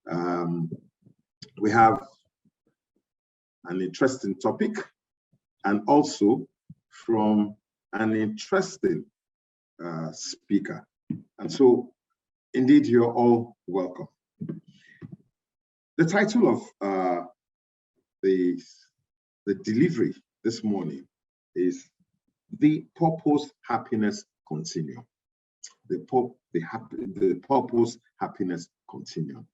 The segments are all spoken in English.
We have an interesting topic, and also from an interesting speaker. And so, indeed, you're all welcome. The title of the delivery this morning is The Purpose Happiness Continuum. The Purpose Happiness Continuum.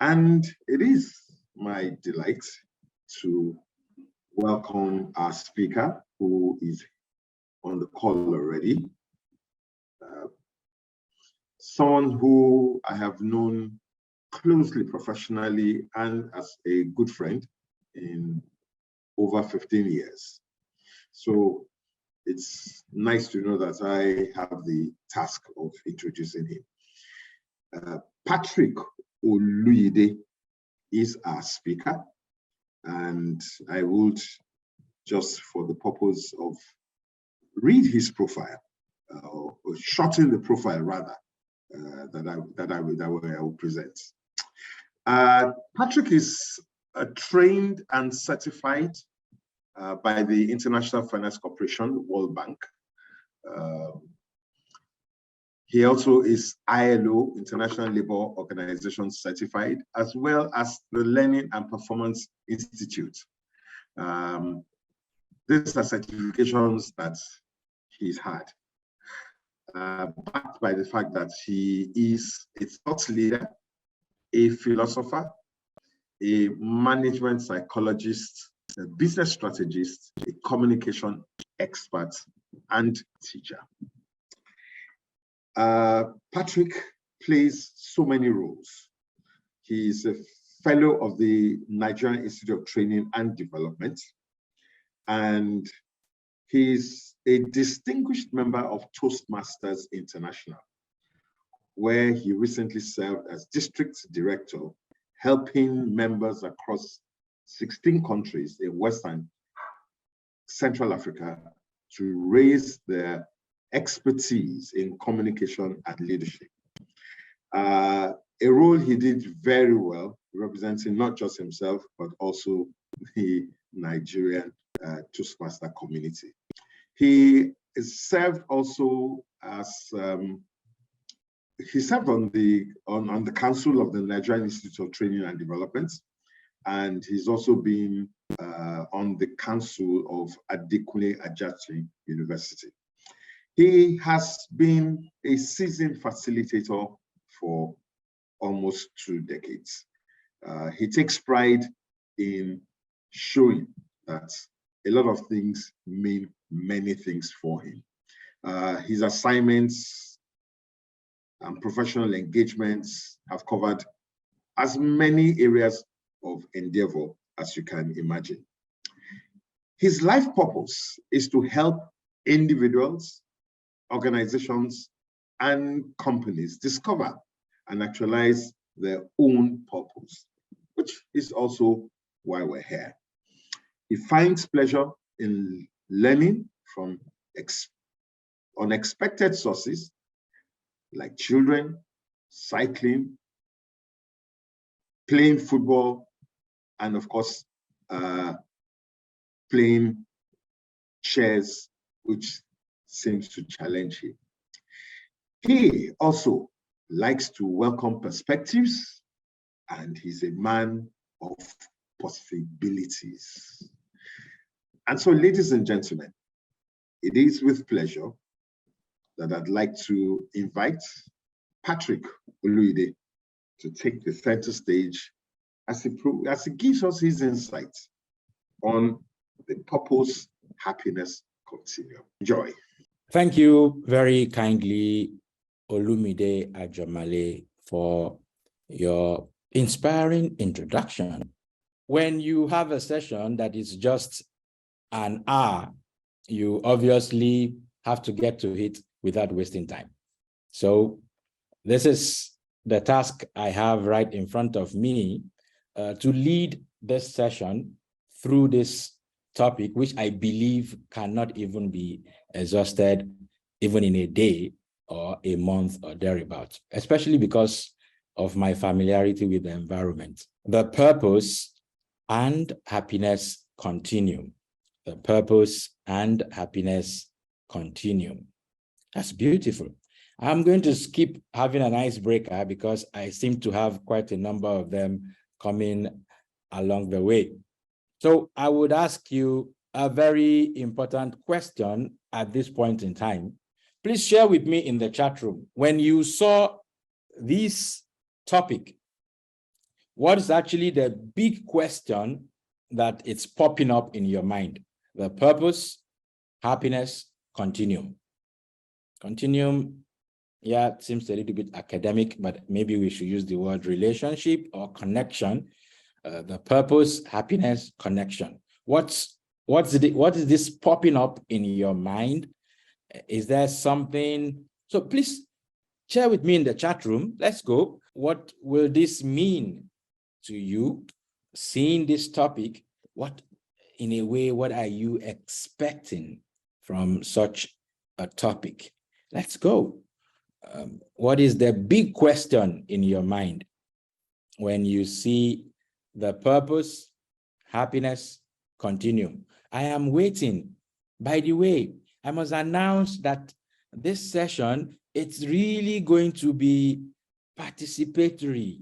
And it is my delight to welcome our speaker, who is on the call already. Someone who I have known closely, professionally, and as a good friend in over 15 years. So it's nice to know that I have the task of introducing him. Patrick Oluyide is our speaker, and I would, just for the purpose of read his profile, or shorten the profile rather, that I will present. Patrick is trained and certified by the International Finance Corporation, World Bank. He also is ILO, International Labour Organization certified, as well as the Learning and Performance Institute. These are certifications that he's had, backed by the fact that he is a thought leader, a philosopher, a management psychologist, a business strategist, a communication expert, and teacher. Patrick plays so many roles. He is a fellow of the Nigerian Institute of Training and Development, and he is a distinguished member of Toastmasters International, where he recently served as district director, helping members across 16 countries in West and Central Africa to raise their expertise in communication and leadership. A role he did very well, representing not just himself, but also the Nigerian Toastmaster community. He served also as he served on the council of the Nigerian Institute of Training and Development, and he's also been on the council of Adekunle Ajayi University. He has been a seasoned facilitator for almost 2 decades. He takes pride in showing that a lot of things mean many things for him. His assignments and professional engagements have covered as many areas of endeavor as you can imagine. His life purpose is to help individuals, organizations, and companies discover and actualize their own purpose, which is also why we're here. He finds pleasure in learning from unexpected sources like children, cycling, playing football, and of course, playing chess, which seems to challenge him. He also likes to welcome perspectives, and he's a man of possibilities. And so, ladies and gentlemen, it is with pleasure that I'd like to invite Patrick Oluyide to take the center stage as he gives us his insights on the Purpose Happiness Continuum. Enjoy. Thank you very kindly, Olumide Ajamale, for your inspiring introduction. When you have a session that is just an hour, you obviously have to get to it without wasting time. So this is the task I have right in front of me, to lead this session through this topic, which I believe cannot even be exhausted even in a day or a month or thereabouts, especially because of my familiarity with the environment. The purpose and happiness continuum. The purpose and happiness continuum. That's beautiful. I'm going to skip having an icebreaker because I seem to have quite a number of them coming along the way. So I would ask you a very important question at this point in time. Please share with me in the chat room. When you saw this topic, what is actually the big question that it's popping up in your mind? The purpose, happiness, continuum. Continuum, yeah, it seems a little bit academic, but maybe we should use the word relationship or connection. The purpose, happiness, connection. What is this popping up in your mind? Is there something? So please share with me in the chat room. Let's go. What will this mean to you? Seeing this topic, in a way, what are you expecting from such a topic? Let's go. What is the big question in your mind when you see the purpose, happiness, continuum? I am waiting. By the way, I must announce that this session, it's really going to be participatory.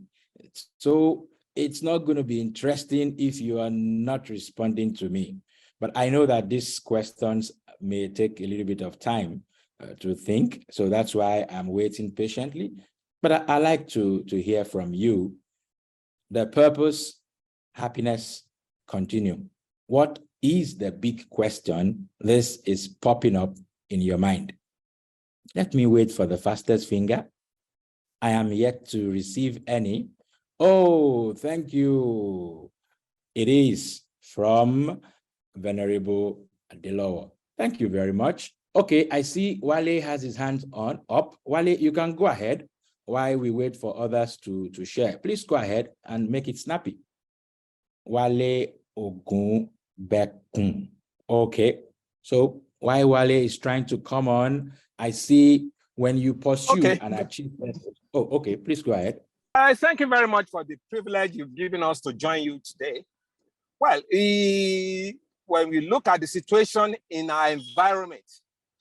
So it's not going to be interesting if you are not responding to me. But I know that these questions may take a little bit of time to think. So that's why I'm waiting patiently. But I like to hear from you. The purpose, happiness, continuum. What is the big question? This is popping up in your mind. Let me wait for the fastest finger. I am yet to receive any. Oh, thank you. It is from Venerable Adelowo. Thank you very much. Okay, I see Wale has his hands up. Wale, you can go ahead while we wait for others to share. Please go ahead and make it snappy. Wale Ogun Bekun. Okay, so while Wale is trying to come on, I see when you pursue and achieve. Oh, okay, please go ahead. Thank you very much for the privilege you've given us to join you today. Well, when we look at the situation in our environment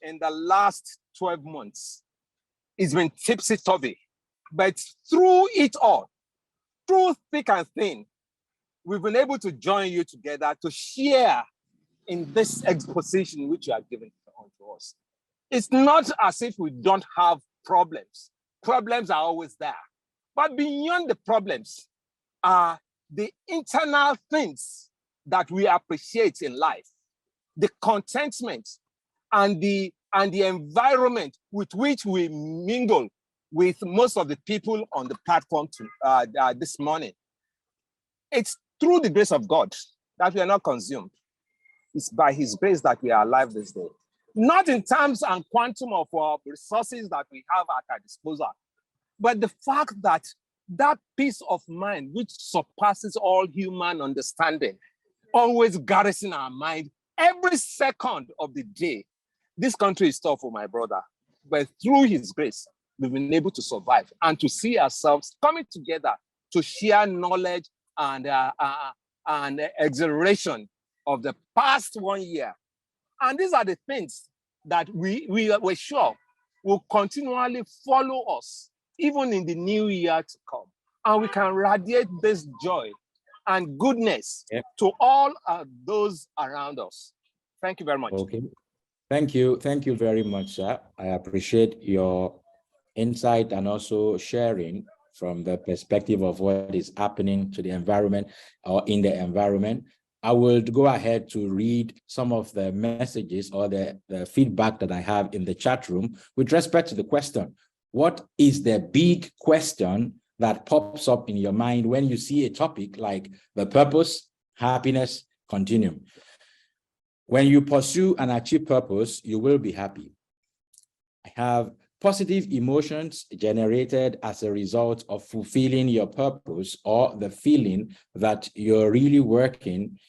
in the last 12 months, it's been tipsy-turvy. But through it all, through thick and thin, we've been able to join you together to share in this exposition which you are giving to us. It's not as if we don't have problems. Problems are always there. But beyond the problems are the internal things that we appreciate in life, the contentment and the environment with which we mingle with most of the people on the platform this morning. It's through the grace of God that we are not consumed. It's by his grace that we are alive this day. Not in terms and quantum of resources that we have at our disposal, but the fact that that peace of mind, which surpasses all human understanding, always garrison our mind every second of the day. This country is tough for my brother, but through his grace, we've been able to survive and to see ourselves coming together to share knowledge and exhilaration of the past 1 year. And these are the things that we're sure will continually follow us, even in the new year to come. And we can radiate this joy and goodness to all those around us. Thank you very much. Okay. Thank you. Thank you very much, sir. I appreciate your insight and also sharing from the perspective of what is happening to the environment or in the environment. I will go ahead to read some of the messages or the feedback that I have in the chat room with respect to the question. What is the big question that pops up in your mind when you see a topic like the purpose, happiness, continuum? When you pursue and achieve purpose, you will be happy. I have positive emotions generated as a result of fulfilling your purpose or the feeling that you're really working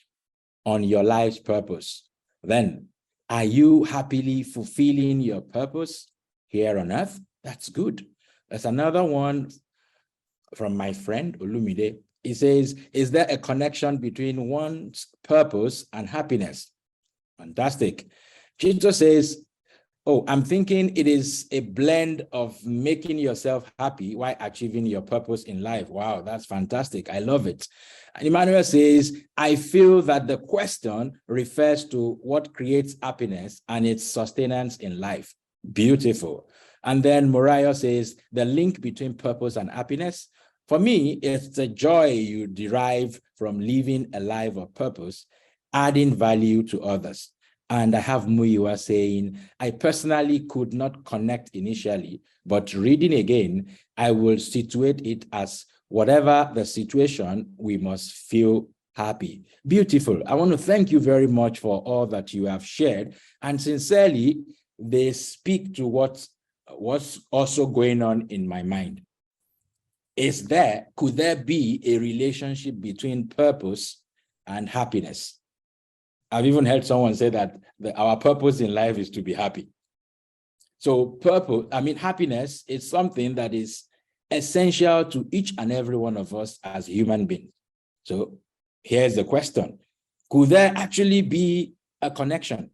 on your life's purpose. Then, are you happily fulfilling your purpose here on earth? That's good. There's another one from my friend Olumide. He says, is there a connection between one's purpose and happiness? Fantastic. Chito says, oh, I'm thinking it is a blend of making yourself happy while achieving your purpose in life. Wow, that's fantastic. I love it. And Emmanuel says, I feel that the question refers to what creates happiness and its sustenance in life. Beautiful. And then Moriah says, the link between purpose and happiness. For me, it's the joy you derive from living a life of purpose, adding value to others. And I have Muyiwa saying, I personally could not connect initially, but reading again, I will situate it as whatever the situation, we must feel happy. Beautiful. I want to thank you very much for all that you have shared. And sincerely, they speak to what's also going on in my mind. Could there be a relationship between purpose and happiness? I've even heard someone say that our purpose in life is to be happy. So happiness is something that is essential to each and every one of us as human beings. So here's the question. Could there actually be a connection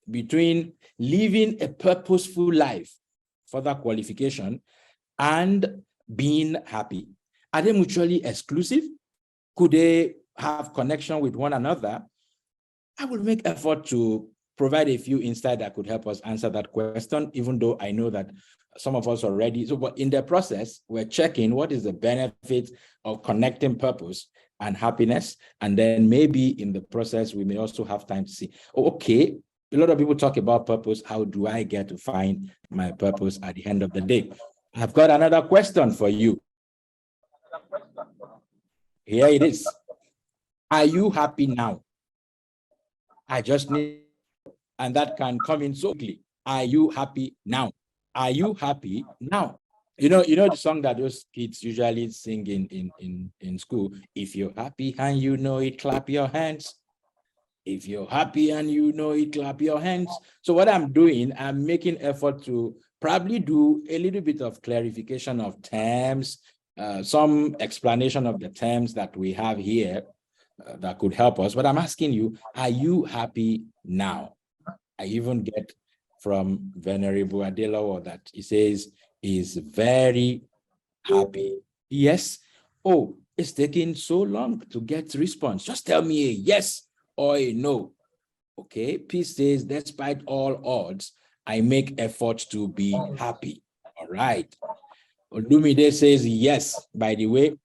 between living a purposeful life, further qualification, and being happy? Are they mutually exclusive? Could they have connection with one another? I will make effort to provide a few insights that could help us answer that question, even though I know that some of us already. So, but in the process, we're checking what is the benefit of connecting purpose and happiness. And then maybe in the process, we may also have time to see, okay, a lot of people talk about purpose. How do I get to find my purpose at the end of the day? I've got another question for you. Here it is. Are you happy now? I just need, and that can come in so quickly. Are you happy now? Are you happy now? You know the song that those kids usually sing in school. If you're happy and you know it, clap your hands. If you're happy and you know it, clap your hands. So what I'm doing, I'm making effort to probably do a little bit of clarification of terms, some explanation of the terms that we have here that could help us. But I'm asking you, are you happy now? I even get from Venerable Adelowo that he says he's very happy. Yes. Oh, it's taking so long to get response. Just tell me a yes or a no. Okay. Peace says, despite all odds, I make effort to be happy. All right. Olumide says yes. By the way,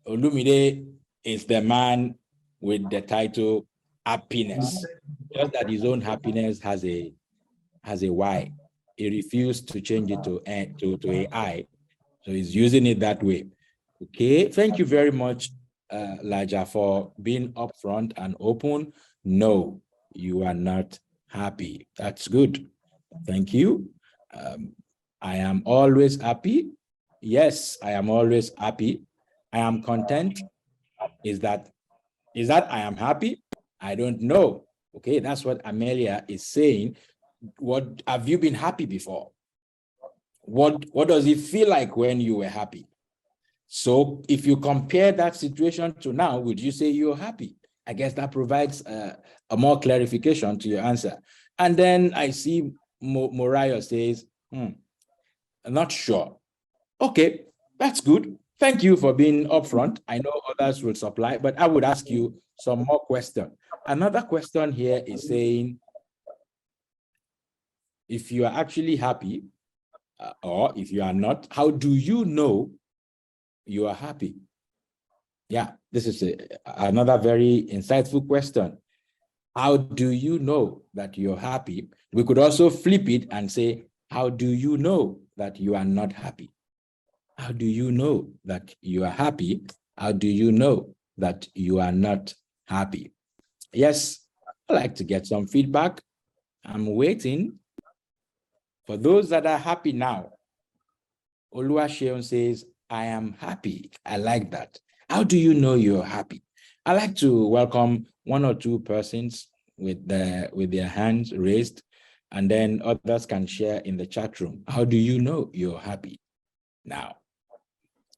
Olumide is the man with the title happiness. Just that his own happiness has a Y. He refused to change it to a I. So he's using it that way. Okay, thank you very much, Laja, for being upfront and open. No, you are not happy. That's good. Thank you. I am always happy. Yes, I am always happy. I am content. Is that I am happy? I don't know. Okay, that's what Amelia is saying. What have you been happy before? What does it feel like when you were happy? So if you compare that situation to now, would you say you're happy? I guess that provides a more clarification to your answer. And then I see Moriah says, I'm not sure. Okay, that's good. Thank you for being upfront. I know others will supply, but I would ask you some more questions. Another question here is saying, if you are actually happy, or if you are not, how do you know you are happy? Yeah, this is another very insightful question. How do you know that you're happy? We could also flip it and say, how do you know that you are not happy? How do you know that you are happy? How do you know that you are not happy? Yes, I'd like to get some feedback. I'm waiting. For those that are happy now, Oluwaseun says, I am happy. I like that. How do you know you're happy? I like to welcome one or two persons with their hands raised, and then others can share in the chat room. How do you know you're happy now?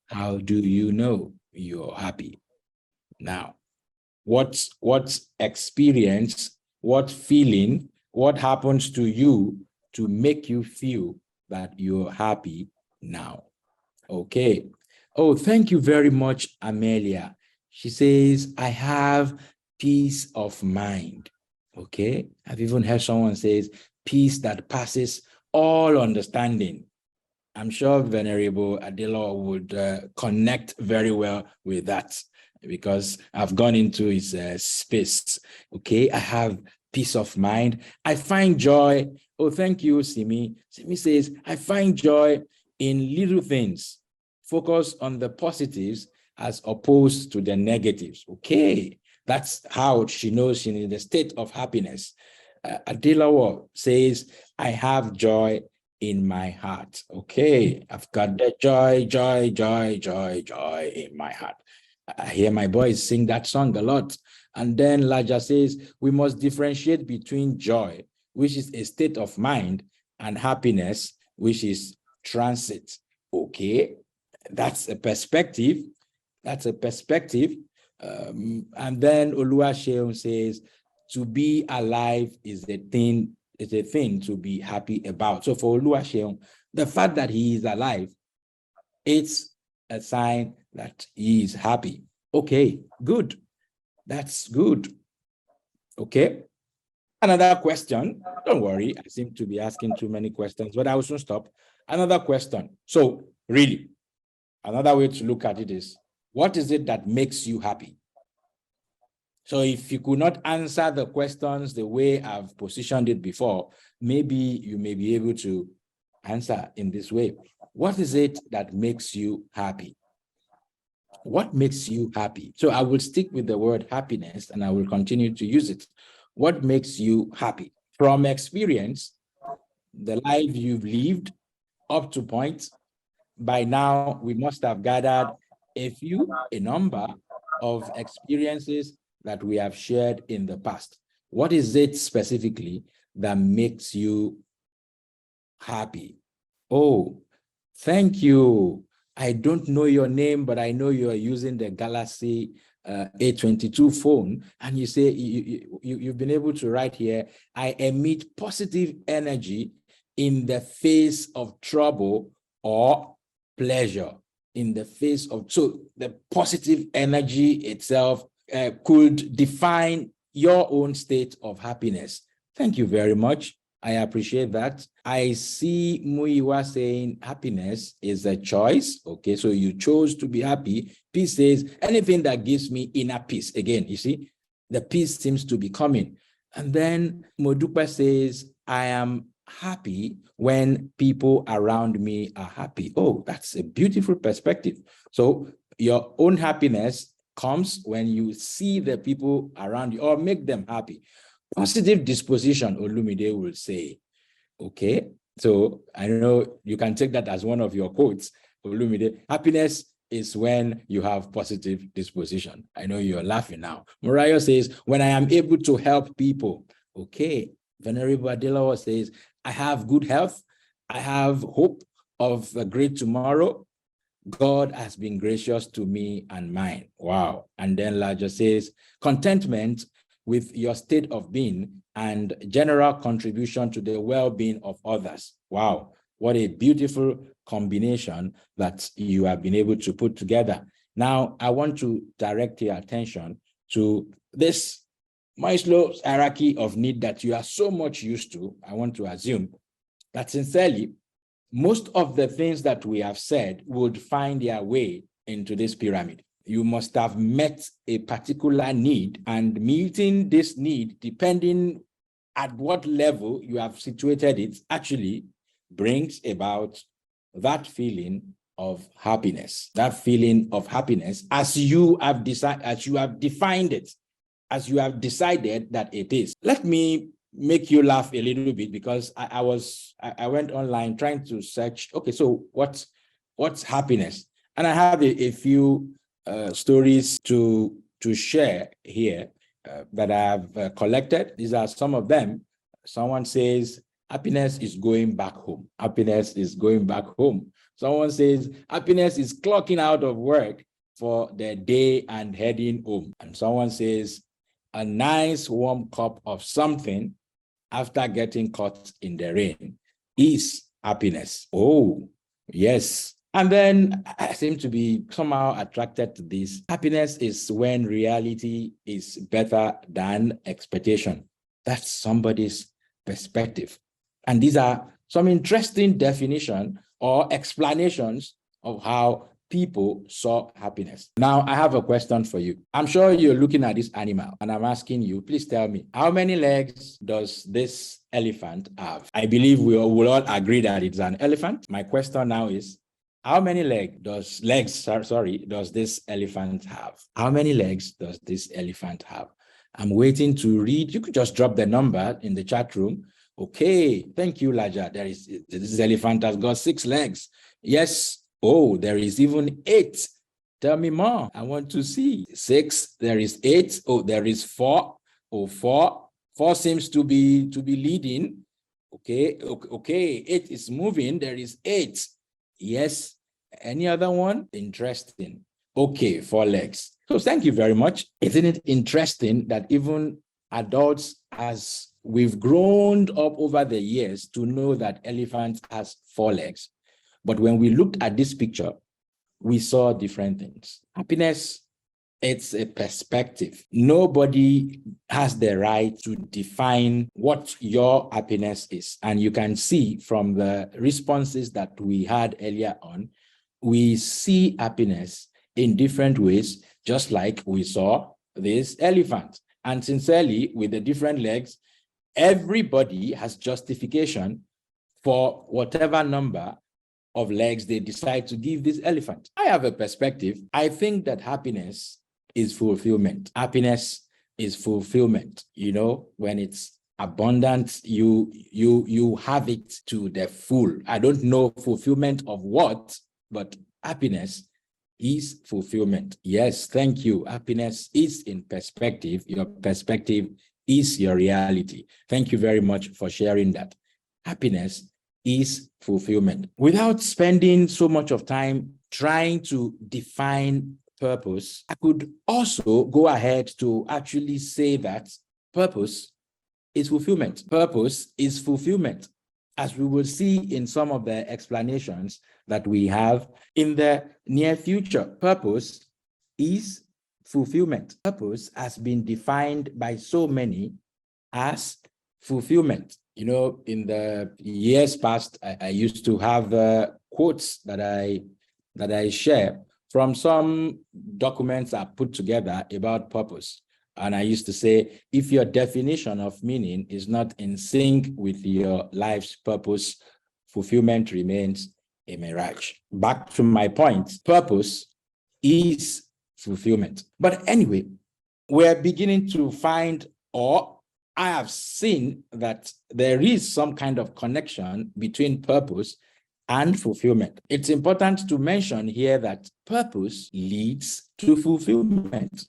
How do you know you're happy? Now, what experience, what feeling, what happens to you to make you feel that you're happy now? Okay. Oh, thank you very much, Amelia. She says, I have peace of mind. Okay. I've even heard someone says, peace that passes all understanding. I'm sure Venerable Adela would connect very well with that because I've gone into his space. Okay, I have peace of mind. I find joy. Oh, thank you, Simi. Simi says, I find joy in little things. Focus on the positives as opposed to the negatives. Okay, that's how she knows she's in the state of happiness. Adela says, I have joy in my heart. Okay, I've got the joy in my heart. I hear my boys sing that song a lot. And then Laja says, we must differentiate between joy, which is a state of mind, and happiness, which is transit. Okay, that's a perspective. That's a perspective. And then Oluwaseun says, to be alive is a thing to be happy about. So for Oluwaseun, the fact that he is alive, it's a sign that he is happy. Okay, good. That's good. Okay. Another question. Don't worry, I seem to be asking too many questions, but I will soon stop. Another question. So really, another way to look at it is, what is it that makes you happy? So if you could not answer the questions the way I've positioned it before, maybe you may be able to answer in this way. What is it that makes you happy? What makes you happy? So I will stick with the word happiness and I will continue to use it. What makes you happy? From experience, the life you've lived up to point, by now we must have gathered a number of experiences that we have shared in the past. What is it specifically that makes you happy? Oh, thank you. I don't know your name, but I know you are using the Galaxy A22 phone, and you say you've been able to write here, I emit positive energy in the face of trouble or pleasure. In the face of, so the positive energy itself could define your own state of happiness. Thank you very much. I appreciate that. I see Muiwa saying happiness is a choice. Okay, so you chose to be happy. Peace says anything that gives me inner peace. Again, you see, the peace seems to be coming. And then Modupa says, I am happy when people around me are happy. Oh, that's a beautiful perspective. So your own happiness comes when you see the people around you or make them happy. Positive disposition, Olumide will say. Okay, so I know you can take that as one of your quotes, Olumide. Happiness is when you have positive disposition. I know you're laughing now. Mariah says, when I am able to help people. Okay, Venerable Adelawa says, I have good health. I have hope of a great tomorrow. God has been gracious to me and mine. Wow. And then Laja says, contentment with your state of being and general contribution to the well-being of others. Wow, what a beautiful combination that you have been able to put together. Now, I want to direct your attention to this Maslow's hierarchy of need that you are so much used to. I want to assume that sincerely, most of the things that we have said would find their way into this pyramid. You must have met a particular need, and meeting this need, depending at what level you have situated it, actually brings about that feeling of happiness. That feeling of happiness as you have decided, as you have defined it, as you have decided that it is. Let me make you laugh a little bit because I went online trying to search, okay, so what's happiness? And I have a few stories to share here that I have collected. These are some of them. Someone says, happiness is going back home. Happiness is going back home. Someone says happiness is clocking out of work for the day and heading home. And someone says a nice warm cup of something after getting caught in the rain is happiness. Oh, yes. And then I seem to be somehow attracted to this. Happiness is when reality is better than expectation. That's somebody's perspective. And these are some interesting definitions or explanations of how people saw happiness. Now, I have a question for you. I'm sure you're looking at this animal, and I'm asking you, please tell me, how many legs does this elephant have? I believe we will all agree that it's an elephant. My question now is, how many legs does this elephant have? How many legs does this elephant have? I'm waiting to read. You could just drop the number in the chat room. Okay, thank you, Laja. This elephant has got 6 legs. Yes. Oh, there is even 8. Tell me more. I want to see. 6. There is 8. Oh, there is 4. Oh, 4. 4 seems to be leading. Okay. 8 is moving. There is 8. Yes. Any other one? Interesting. Okay, 4 legs. So thank you very much. Isn't it interesting that even adults, as we've grown up over the years to know that elephant has 4 legs. But when we looked at this picture, we saw different things. Happiness, it's a perspective. Nobody has the right to define what your happiness is. And you can see from the responses that we had earlier on, we see happiness in different ways, just like we saw this elephant. And sincerely, with the different legs, everybody has justification for whatever number of legs they decide to give this elephant. I have a perspective. I think that happiness is fulfillment. Happiness is fulfillment. You know, when it's abundant, you have it to the full. I don't know fulfillment of what, but happiness is fulfillment. Yes, thank you. Happiness is in perspective. Your perspective is your reality. Thank you very much for sharing that. Happiness is fulfillment. Without spending so much of time trying to define purpose, I could also go ahead to actually say that purpose is fulfillment. Purpose is fulfillment, as we will see in some of the explanations that we have in the near future. Purpose is fulfillment. Purpose has been defined by so many as fulfillment. You know, in the years past, I used to have quotes that I share from some documents I put together about purpose. And I used to say, if your definition of meaning is not in sync with your life's purpose, fulfillment remains a mirage. Back to my point, purpose is fulfillment. But anyway, we're beginning to find, or I have seen, that there is some kind of connection between purpose and fulfillment. It's important to mention here that purpose leads to fulfillment.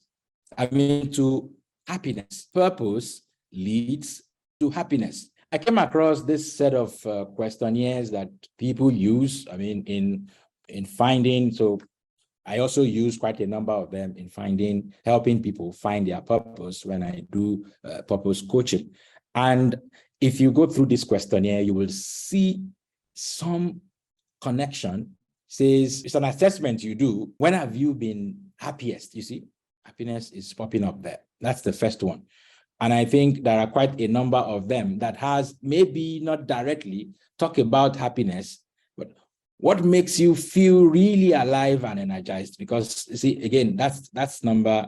I mean, to happiness. Purpose leads to happiness. I came across this set of questionnaires that people use, I mean, in finding, so I also use quite a number of them in helping people find their purpose when I do purpose coaching. And if you go through this questionnaire, you will see some connection. Says it's an assessment you do. When have you been happiest? You see, happiness is popping up there. That's the first one. And I think there are quite a number of them that has maybe not directly talk about happiness, but what makes you feel really alive and energized? Because you see, again, that's number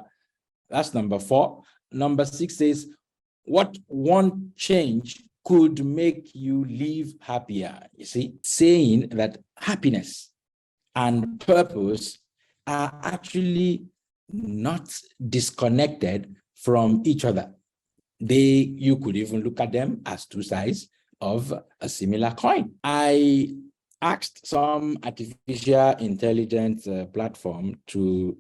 4. Number 6 says, what one change could make you live happier? You see, saying that happiness and purpose are actually not disconnected from each other. You could even look at them as 2 sides of a similar coin. I asked some artificial intelligence platform to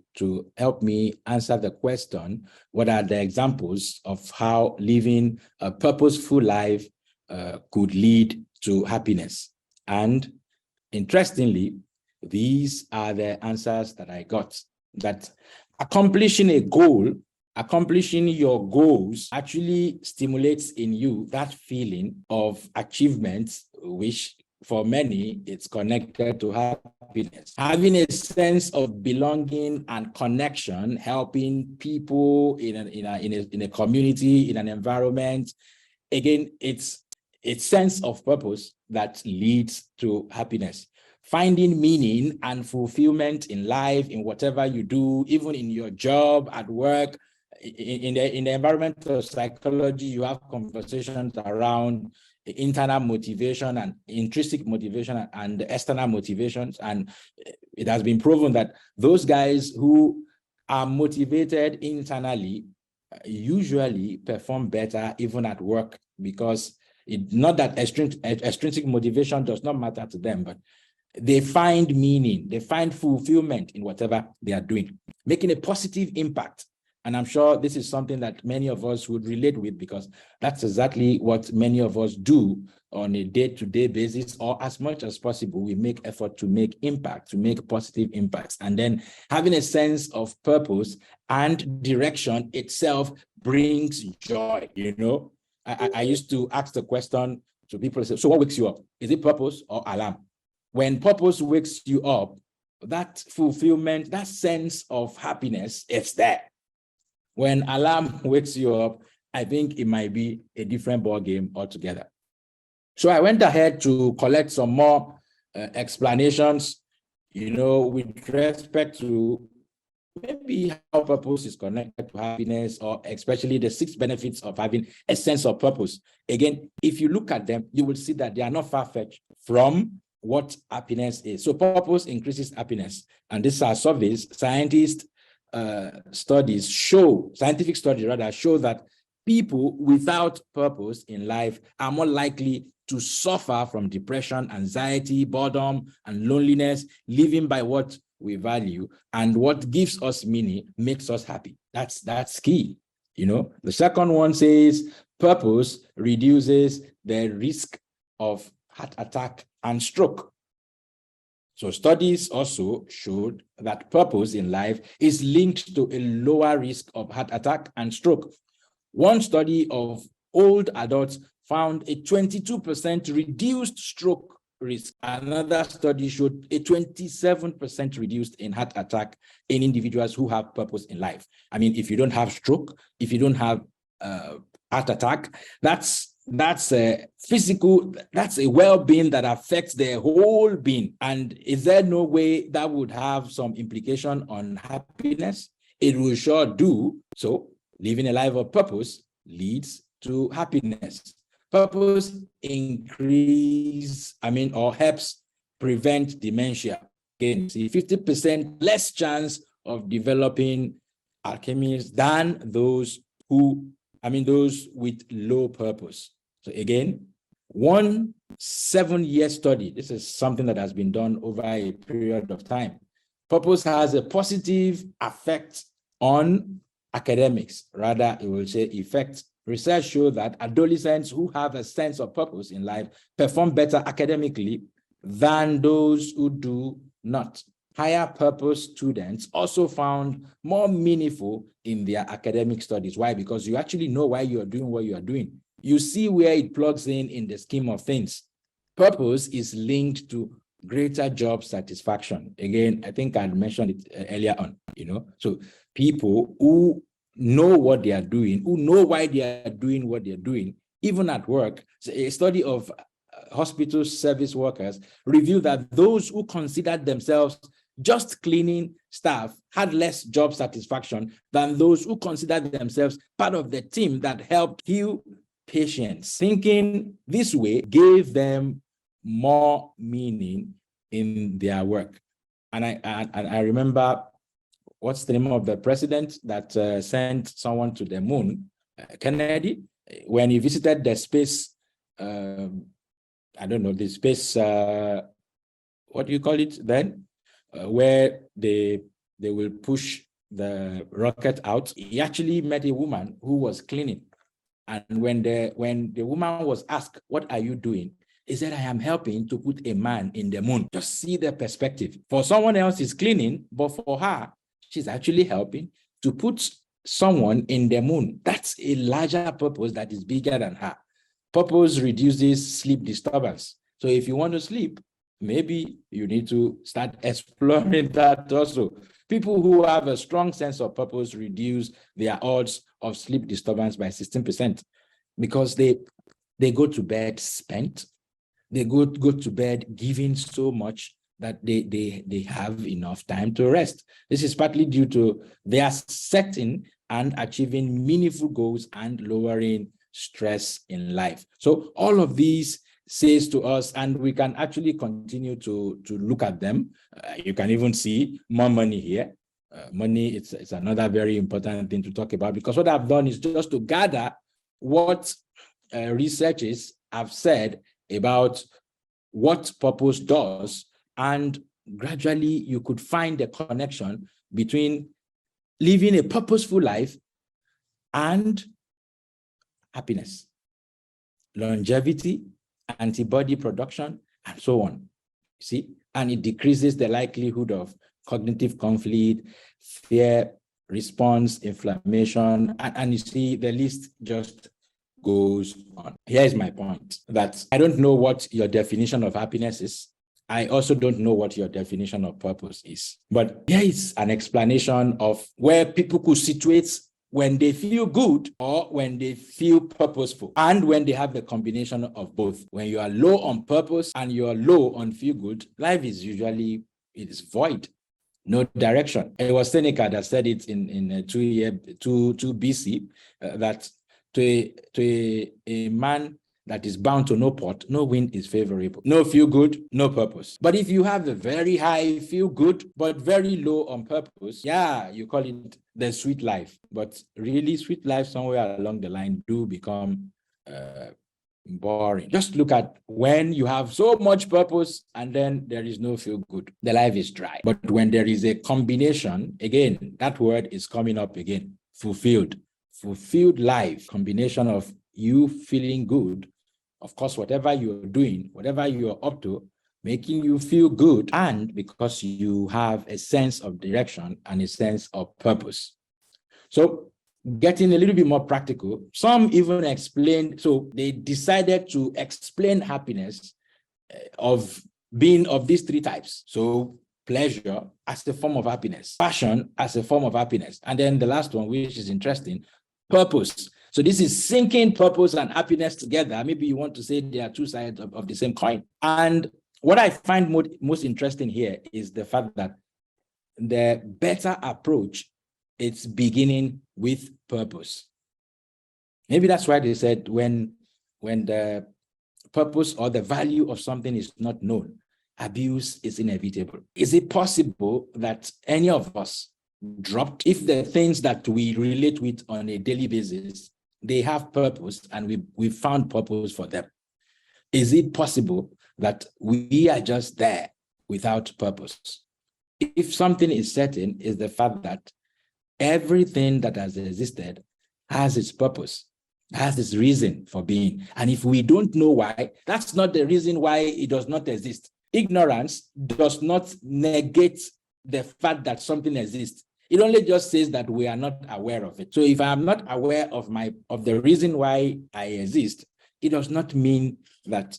help me answer the question, what are the examples of how living a purposeful life could lead to happiness? And interestingly, These are the answers that I got. That accomplishing a goal, accomplishing your goals actually stimulates in you that feeling of achievement, which for many, it's connected to happiness. Having a sense of belonging and connection, helping people in a community, in an environment. Again, it's a sense of purpose that leads to happiness. Finding meaning and fulfillment in life, in whatever you do, even in your job, at work. In the environment of psychology, you have conversations around internal motivation and intrinsic motivation and external motivations. And it has been proven that those guys who are motivated internally usually perform better even at work, because not that extrinsic motivation does not matter to them, but they find meaning, they find fulfillment in whatever they are doing, making a positive impact. And I'm sure this is something that many of us would relate with, because that's exactly what many of us do on a day-to-day basis, or as much as possible, we make effort to make impact, to make positive impacts. And then having a sense of purpose and direction itself brings joy, you know. I used to ask the question to people, say, so what wakes you up? Is it purpose or alarm? When purpose wakes you up, that fulfillment, that sense of happiness is there. When alarm wakes you up, I think it might be a different ball game altogether. So I went ahead to collect some more explanations, you know, with respect to maybe how purpose is connected to happiness, or especially the 6 benefits of having a sense of purpose. Again, if you look at them, you will see that they are not far-fetched from what happiness is. So purpose increases happiness. And these are surveys. Scientific studies show that people without purpose in life are more likely to suffer from depression, anxiety, boredom, and loneliness. Living by what we value and what gives us meaning makes us happy. That's key. You know, the second one says purpose reduces the risk of heart attack and stroke. So studies also showed that purpose in life is linked to a lower risk of heart attack and stroke. One study of old adults found a 22% reduced stroke risk. Another study showed a 27% reduced in heart attack in individuals who have purpose in life. I mean, if you don't have stroke, if you don't have heart attack, that's a physical, that's a well-being that affects the whole being. And is there no way that would have some implication on happiness? It will sure do. So living a life of purpose leads to happiness. Purpose helps prevent dementia. Again, see, 50% less chance of developing Alzheimer's than those with low purpose. So again, 1 7-year study, this is something that has been done over a period of time. Purpose has a positive effect on academics, rather it will say effect. Research shows that adolescents who have a sense of purpose in life perform better academically than those who do not. Higher purpose students also found more meaningful in their academic studies. Why? Because you actually know why you are doing what you are doing. You see where it plugs in the scheme of things. Purpose is linked to greater job satisfaction. Again, I think I mentioned it earlier on, you know. So people who know what they are doing, who know why they are doing what they're doing, even at work. So a study of hospital service workers revealed that those who considered themselves just cleaning staff had less job satisfaction than those who considered themselves part of the team that helped heal patients. Thinking this way gave them more meaning in their work. And I remember, what's the name of the president that sent someone to the moon? Kennedy, when he visited the space, the space, what do you call it then? Where they will push the rocket out. He actually met a woman who was cleaning. And when the woman was asked, what are you doing? is that I am helping to put a man in the moon. Just see the perspective. For someone else, is cleaning, but for her, she's actually helping to put someone in the moon. That's a larger purpose that is bigger than her. Purpose reduces sleep disturbance. So if you want to sleep, maybe you need to start exploring that also. People who have a strong sense of purpose reduce their odds of sleep disturbance by 16% because they go to bed spent. They go to bed giving so much that they have enough time to rest. This is partly due to their setting and achieving meaningful goals and lowering stress in life. So all of these says to us, and we can actually continue to look at them. You can even see more money here. Money, it's another very important thing to talk about, because what I've done is just to gather what researchers have said about what purpose does, and gradually you could find a connection between living a purposeful life and happiness, longevity, antibody production, and so on. See, and it decreases the likelihood of cognitive conflict, fear response, inflammation, and you see the list just goes on. Here's my point, that I don't know what your definition of happiness is. I also don't know what your definition of purpose is. But here is an explanation of where people could situate when they feel good or when they feel purposeful, and when they have the combination of both. When you are low on purpose and you are low on feel good, life is usually, it is void, no direction. It was Seneca that said it in 2 BC, that to a man that is bound to no port, no wind is favorable. No feel good, no purpose. But if you have a very high feel good, but very low on purpose, yeah, you call it the sweet life. But really, sweet life somewhere along the line do become boring. Just look at when you have so much purpose and then there is no feel good. The life is dry. But when there is a combination, again, that word is coming up again, fulfilled. Fulfilled life, combination of you feeling good, of course, whatever you're doing, whatever you're up to, making you feel good, and because you have a sense of direction and a sense of purpose. So getting a little bit more practical, some even explained, so they decided to explain happiness of being of these 3 types. So pleasure as a form of happiness, passion as a form of happiness, and then the last one, which is interesting, purpose. So this is syncing purpose and happiness together. Maybe you want to say they are 2 sides of the same coin. And what I find most interesting here is the fact that the better approach, it's beginning with purpose. Maybe that's why they said when the purpose or the value of something is not known, abuse is inevitable. Is it possible that any of us dropped, if the things that we relate with on a daily basis, they have purpose and we found purpose for them? Is it possible that we are just there without purpose? If something is certain, is the fact that everything that has existed has its purpose, has its reason for being. And if we don't know why, that's not the reason why it does not exist. Ignorance does not negate the fact that something exists. It only just says that we are not aware of it. So if I am not aware of the reason why I exist, it does not mean that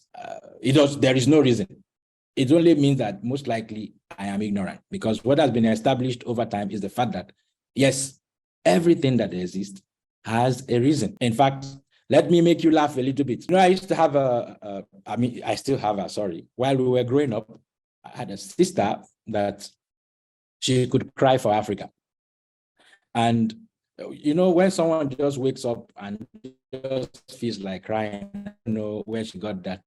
there is no reason. It only means that most likely I am ignorant, because what has been established over time is the fact that, yes, everything that exists has a reason. In fact, let me make you laugh a little bit. I used to have I still have sorry. While we were growing up, I had a sister that she could cry for Africa. And, when someone just wakes up and just feels like crying, I don't know where she got that.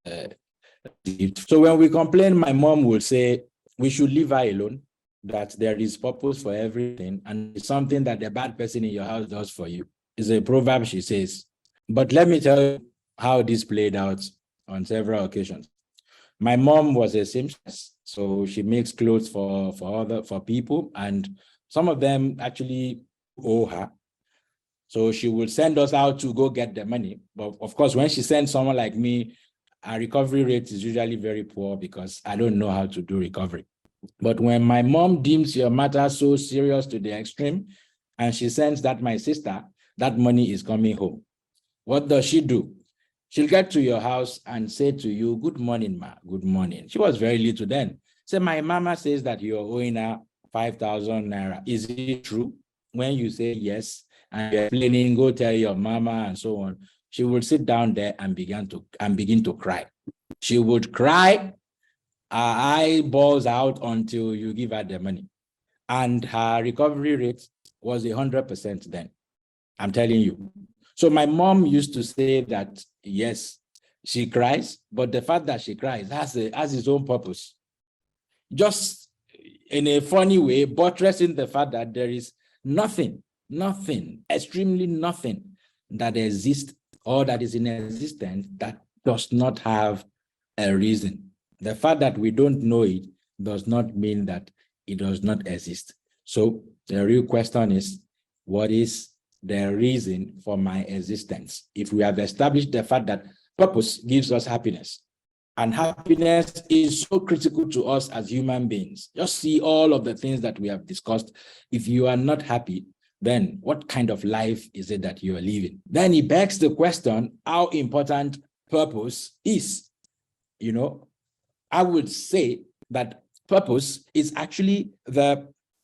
So when we complain, my mom will say, we should leave her alone, that there is purpose for everything, and it's something that the bad person in your house does for you. It's a proverb, she says. But let me tell you how this played out on several occasions. My mom was a seamstress, so she makes clothes for people, and some of them actually owe her. So she will send us out to go get the money. But of course, when she sends someone like me, our recovery rate is usually very poor because I don't know how to do recovery. But when my mom deems your matter so serious to the extreme, and she sends that my sister, that money is coming home. What does she do? She'll get to your house and say to you, good morning, ma, good morning. She was very little then. Say, my mama says that you're owing her 5,000 naira. Is it true? When you say yes, and you're explaining, go tell your mama and so on, she will sit down there and begin to cry. She would cry her eyeballs out until you give her the money. And her recovery rate was 100% then. I'm telling you. So my mom used to say that, yes, she cries, but the fact that she cries has its own purpose. Just in a funny way, buttressing the fact that there is nothing, extremely nothing that exists or that is in existence that does not have a reason. The fact that we don't know it does not mean that it does not exist. So the real question is, what is the reason for my existence? If we have established the fact that purpose gives us happiness, and happiness is so critical to us as human beings, just see all of the things that we have discussed. If you are not happy, then what kind of life is it that you are living? Then it begs the question, how important purpose is. You know, I would say that purpose is actually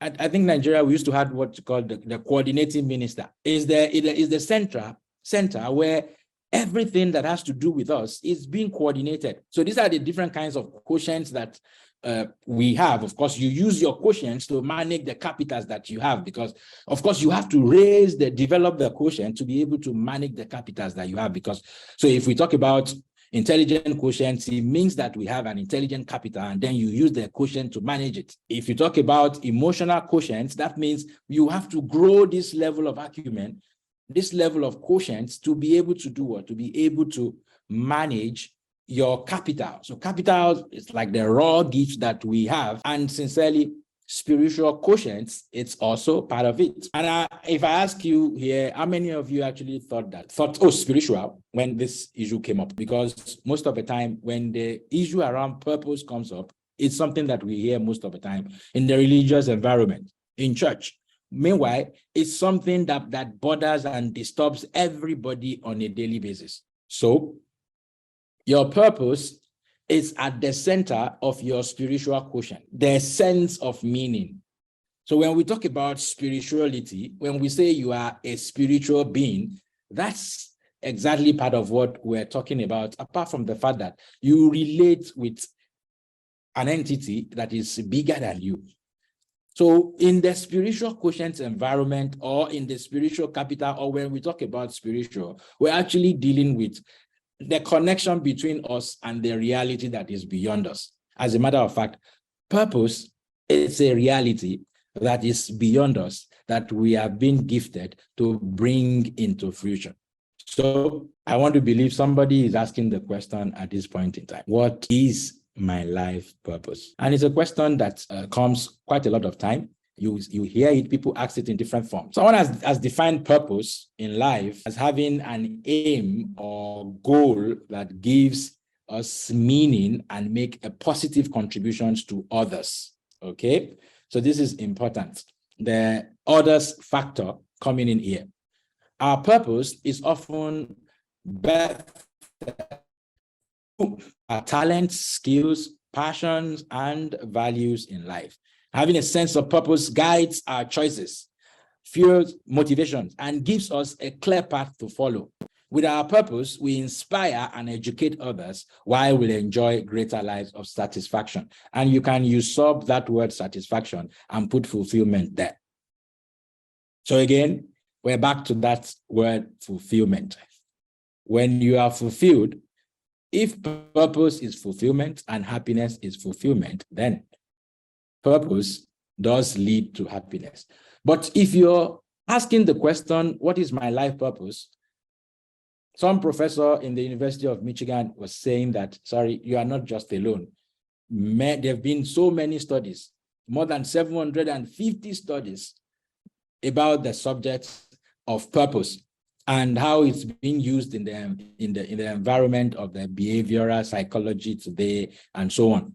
I think Nigeria, we used to have what you call the coordinating minister. Is the center where everything that has to do with us is being coordinated. So these are the different kinds of quotients that we have. Of course, you use your quotients to manage the capitals that you have, because of course you have to develop the quotient to be able to manage the capitals that you have. Because so if we talk about intelligent quotients, it means that we have an intelligent capital, and then you use the quotient to manage it. If you talk about emotional quotients, that means you have to grow this level of acumen, this level of quotients, to be able to do what? To be able to manage your capital. So capital is like the raw gifts that we have, and sincerely, spiritual quotients, it's also part of it. And if I ask you here, how many of you actually thought, oh, spiritual, when this issue came up? Because most of the time, when the issue around purpose comes up, it's something that we hear most of the time in the religious environment, in church. Meanwhile, it's something that bothers and disturbs everybody on a daily basis. So your purpose is at the center of your spiritual quotient, the sense of meaning. So when we talk about spirituality, when we say you are a spiritual being, that's exactly part of what we're talking about, apart from the fact that you relate with an entity that is bigger than you. So in the spiritual quotient environment, or in the spiritual capital, or when we talk about spiritual, we're actually dealing with the connection between us and the reality that is beyond us. As a matter of fact, purpose is a reality that is beyond us, that we have been gifted to bring into fruition. So I want to believe somebody is asking the question at this point in time, what is my life purpose? And it's a question that comes quite a lot of time. You hear it, people ask it in different forms. Someone has defined purpose in life as having an aim or goal that gives us meaning and make a positive contributions to others. Okay, so this is important. The others factor coming in here. Our purpose is often our talents, skills, passions, and values in life. Having a sense of purpose guides our choices, fuels motivations, and gives us a clear path to follow. With our purpose, we inspire and educate others while we enjoy greater lives of satisfaction. And you can usurp that word satisfaction and put fulfillment there. So again, we're back to that word fulfillment. When you are fulfilled, if purpose is fulfillment and happiness is fulfillment, then purpose does lead to happiness. But if you're asking the question, what is my life purpose? Some professor in the University of Michigan was saying that, sorry, you are not just alone. There have been so many studies, more than 750 studies about the subject of purpose. and how it's being used in the environment of the behavioral psychology today, and so on.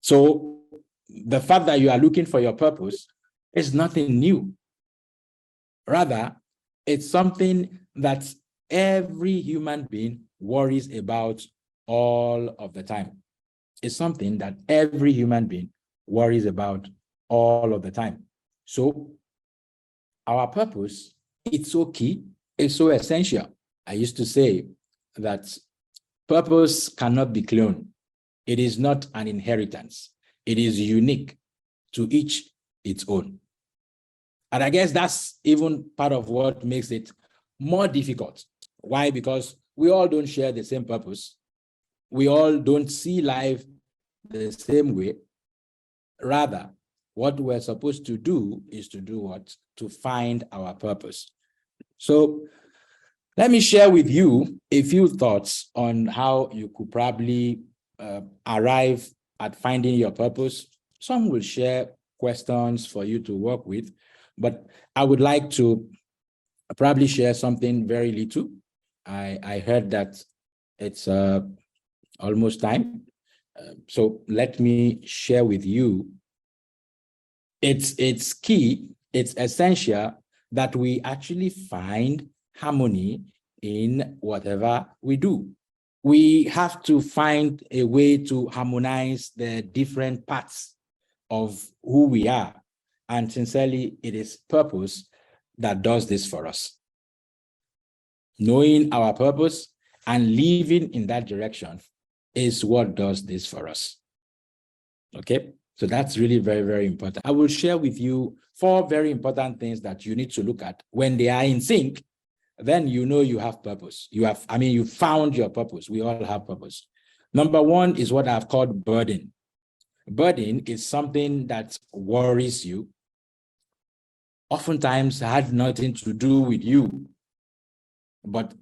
So the fact that you are looking for your purpose is nothing new. Rather, it's something that every human being worries about all of the time. It's something that every human being worries about all of the time. So our purpose, it's so key, it's so essential. I used to say that purpose cannot be cloned. It is not an inheritance. It is unique, to each its own. And I guess that's even part of what makes it more difficult. Why? Because we all don't share the same purpose. We all don't see life the same way. Rather, what we're supposed to do is to do what? To find our purpose. So let me share with you a few thoughts on how you could probably arrive at finding your purpose. Some will share questions for you to work with, but I would like to probably share something very little. I heard that it's almost time. So let me share with you. It's key, it's essential that we actually find harmony in whatever we do. We have to find a way to harmonize the different parts of who we are. And sincerely, it is purpose that does this for us. Knowing our purpose and living in that direction is what does this for us. Okay? So that's really very, very important. I will share with you 4 very important things that you need to look at. When they are in sync, then you know you have purpose. You found your purpose. We all have purpose. Number 1 is what I've called burden. Burden is something that worries you. Oftentimes had nothing to do with you, but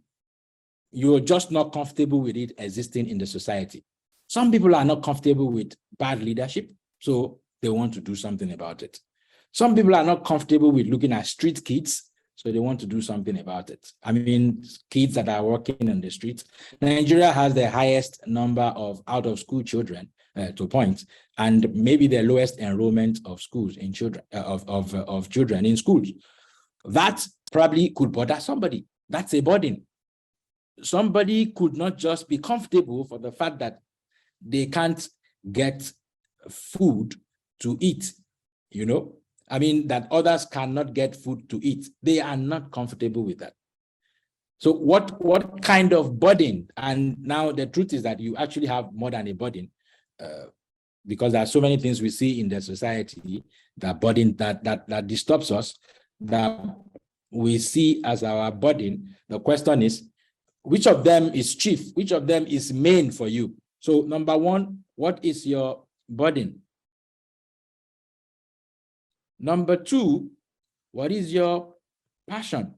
you're just not comfortable with it existing in the society. Some people are not comfortable with bad leadership, so they want to do something about it. Some people are not comfortable with looking at street kids, so they want to do something about it. I mean, kids that are working on the streets. Nigeria has the highest number of out-of-school children to a point, and maybe the lowest enrollment of schools in children of children in schools. That probably could bother somebody. That's a burden. Somebody could not just be comfortable for the fact that they can't get food to eat, you know? I mean, that others cannot get food to eat. They are not comfortable with that. So what kind of burden? And now the truth is that you actually have more than a burden, because there are so many things we see in the society that burden that disturbs us, that we see as our burden. The question is, which of them is chief? Which of them is main for you? So number 1, what is your burden? Number 2, what is your passion?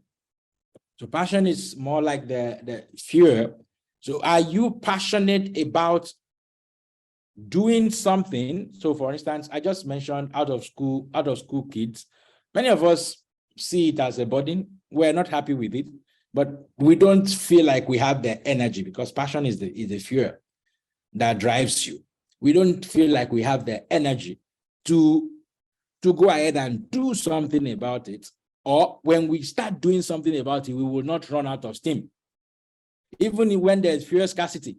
So passion is more like the fear. So are you passionate about doing something? So for instance, I just mentioned out of school kids. Many of us see it as a burden. We're not happy with it, but we don't feel like we have the energy, because passion is the fear that drives you. We don't feel like we have the energy to go ahead and do something about it. Or when we start doing something about it, we will not run out of steam. Even when there's fuel scarcity,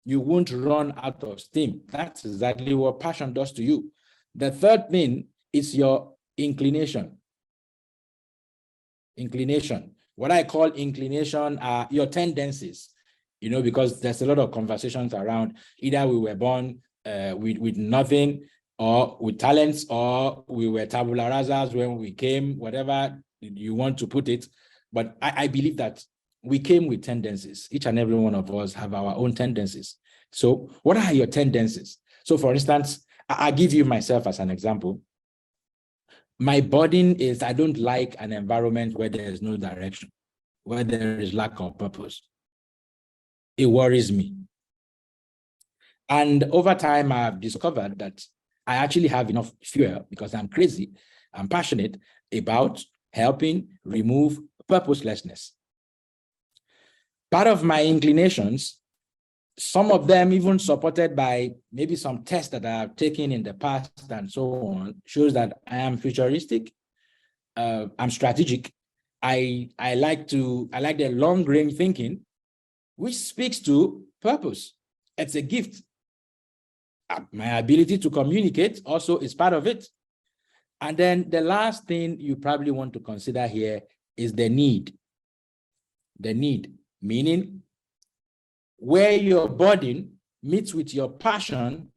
you won't run out of steam. That's exactly what passion does to you. The third thing is your inclination. Inclination. What I call inclination are your tendencies, you know, because there's a lot of conversations around either we were born with nothing, or with talents, or we were tabula rasas when we came, whatever you want to put it. But I believe that we came with tendencies. Each and every one of us have our own tendencies. So what are your tendencies? So for instance, I'll give you myself as an example. My burden is I don't like an environment where there is no direction, where there is lack of purpose. It worries me. And over time, I've discovered that I actually have enough fuel, because I'm crazy, I'm passionate about helping remove purposelessness. Part of my inclinations, some of them even supported by maybe some tests that I have taken in the past and so on, shows that I am futuristic, I'm strategic. I like the long range thinking, which speaks to purpose. It's a gift. My ability to communicate also is part of it. And then the last thing you probably want to consider here is the need. The need, meaning where your burden meets with your passion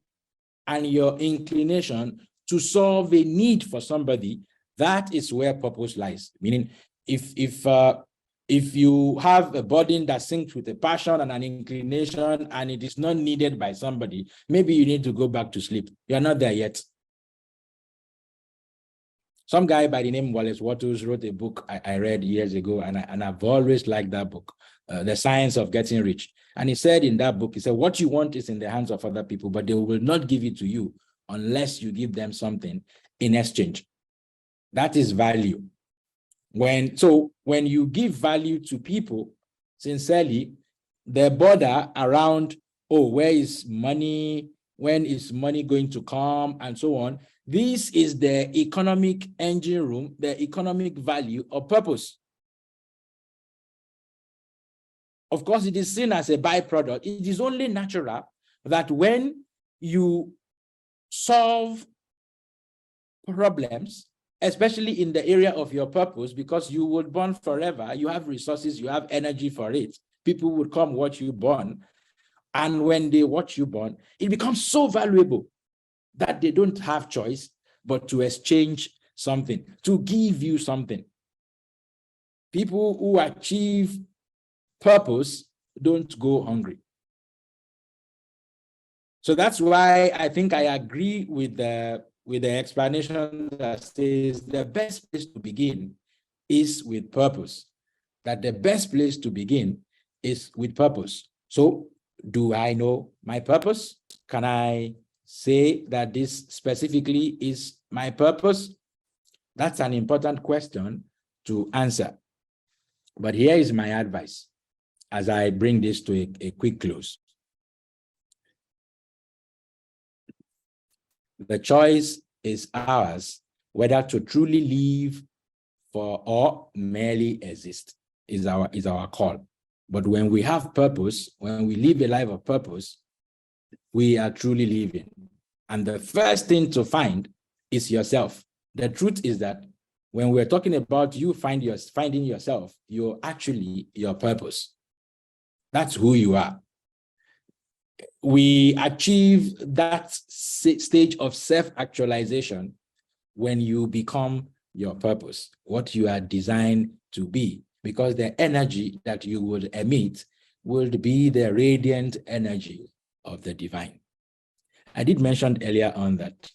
and your inclination to solve a need for somebody, that is where purpose lies. Meaning, if you have a burden that syncs with a passion and an inclination and it is not needed by somebody, maybe you need to go back to sleep. You're not there yet. Some guy by the name Wallace Wattles wrote a book I read years ago, and I've always liked that book, The Science of Getting Rich. And he said in that book, he said, what you want is in the hands of other people, but they will not give it to you unless you give them something in exchange. That is value. When you give value to people sincerely, the border around, oh, where is money? When is money going to come? And so on. This is the economic engine room, the economic value of purpose. Of course, it is seen as a byproduct. It is only natural that when you solve problems, especially in the area of your purpose, because you will burn forever, you have resources, you have energy for it, people will come watch you burn. And when they watch you burn, it becomes so valuable that they don't have choice but to exchange something, to give you something. People who achieve purpose don't go hungry. So that's why I think I agree with the explanation that says the best place to begin is with purpose. That the best place to begin is with purpose. So do I know my purpose? Can I say that this specifically is my purpose? That's an important question to answer. But here is my advice as I bring this to a quick close. The choice is ours, whether to truly live for or merely exist is our call. But when we have purpose, when we live a life of purpose, we are truly living. And the first thing to find is yourself. The truth is that when we're talking about you finding yourself, you're actually your purpose. That's who you are. We achieve that stage of self-actualization when you become your purpose, what you are designed to be, because the energy that you would emit would be the radiant energy of the divine. I did mention earlier on that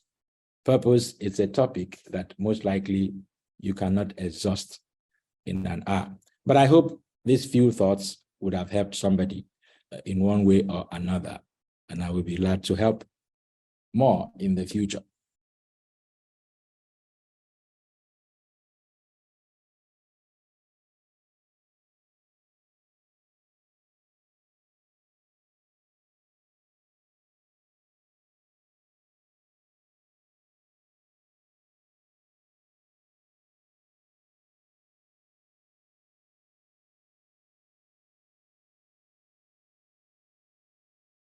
purpose is a topic that most likely you cannot exhaust in an hour. But I hope these few thoughts would have helped somebody in one way or another, and I will be glad to help more in the future.